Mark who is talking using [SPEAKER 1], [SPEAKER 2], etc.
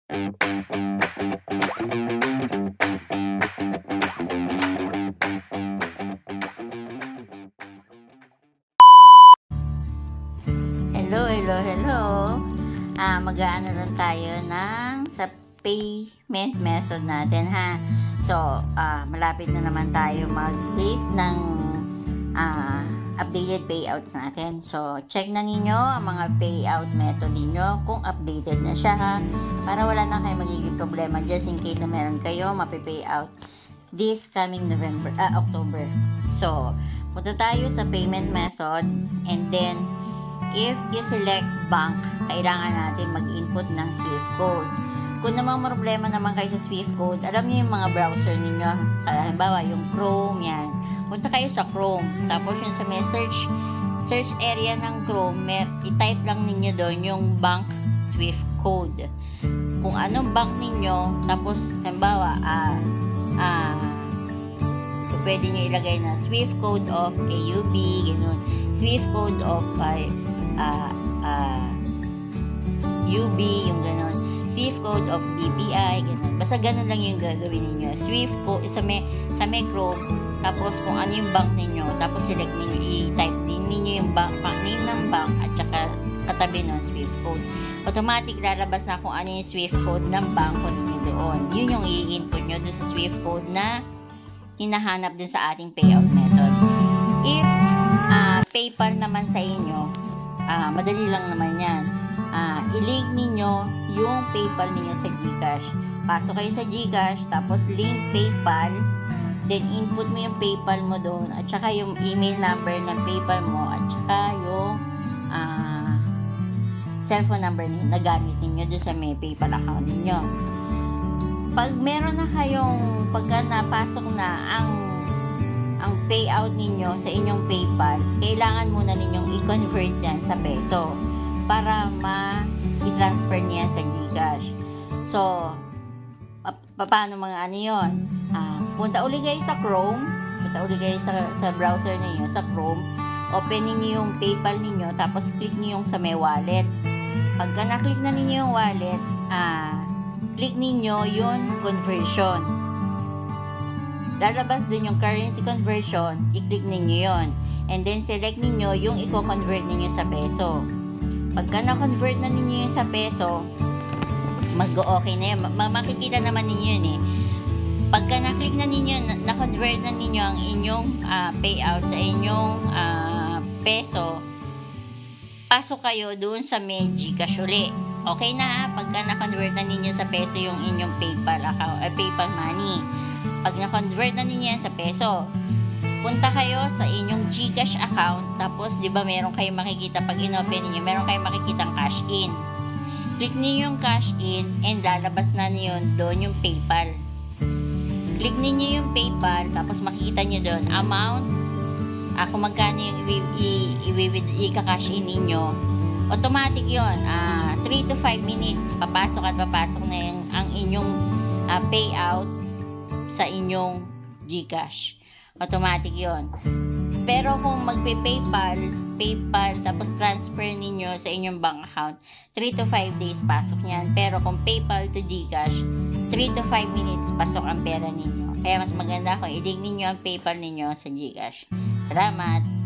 [SPEAKER 1] Hello. Mag-aano lang tayo sa payment method natin, ha. So, malapit na naman tayo mag-list ng updated payouts natin. So, check na ninyo ang mga payout method ninyo kung updated na siya, ha. Para wala na kayo magiging problema just in case na meron kayo mapipayout this coming October. So, punta tayo sa payment method, and then if you select bank, kailangan natin mag-input ng Swift code. Kung namang problema naman kayo sa Swift code, alam niyo yung mga browser ninyo, halimbawa yung Chrome, yan. Punta kayo sa Chrome, tapos yung sa may search area ng Chrome, i-type lang ninyo doon yung bank Swift code. Kung anong bank ninyo, tapos halimbawa, pwede nyo ilagay na Swift code of KUB, gano'n. Swift code of UB, yung gano'n. Swift code of BPI, gano'n. Basta gano'n lang yung gagawin ninyo. Swift code, sa may Chrome, tapos kung ano yung bank ninyo, tapos select ninyo, i-type din ninyo yung name ng bank, at saka katabi ng Swift code. Automatic lalabas na kung ano yung Swift code ng banko ninyo doon. Yun yung i-input nyo doon sa Swift code na hinahanap din sa ating payout method. If PayPal naman sa inyo, madali lang naman yan. I-link ninyo yung PayPal ninyo sa GCash. Pasok kayo sa GCash, tapos link PayPal, then input mo yung PayPal mo doon, at saka yung email number ng PayPal mo, at saka yung cellphone number na gamit ninyo doon sa may PayPal account ninyo. Pag meron na kayong, pagka napasok na ang payout ninyo sa inyong PayPal, kailangan muna ninyong i-convert yan sa peso para i-transfer niya sa GCash. So, paano mga ano yun? Punta uli kayo sa Chrome, punta uli kayo sa browser ninyo, sa Chrome, open ninyo yung PayPal ninyo, tapos click niyo yung sa may wallet. Pagka na-click na ninyo yung wallet, click ninyo yung conversion. Lalabas dun yung currency conversion, i-click ninyo yon, and then select ninyo yung i-convert ninyo sa peso. Pagka na-convert na ninyo yun sa peso, mag-okay na yun. Makikita naman ninyo yun eh. Pagka na-click na ninyo, na-convert na ninyo ang inyong payout sa inyong peso, pasok kayo doon sa may GCash uli. Okay na, pagka na-convert na ninyo sa peso yung inyong PayPal account, PayPal money. Pag na-convert na ninyo yan sa peso, punta kayo sa inyong GCash account, tapos di ba meron kayong makikita pag in-open niyo, meron kayong makikitang cash in. Click niyo yung cash in, and lalabas na niyo doon yung PayPal. Click niyo yung PayPal, tapos makikita niyo doon amount, kung magkano yung i-cash in niyo. Automatic yon, 3 to 5 minutes papasok na ang inyong payout sa inyong GCash. Automatic yon. Pero kung magpe-PayPal tapos transfer ninyo sa inyong bank account, 3 to 5 days pasok niyan. Pero kung PayPal to GCash, 3 to 5 minutes pasok ang pera ninyo. Kaya mas maganda kung i-link ninyo ang PayPal ninyo sa GCash. Salamat!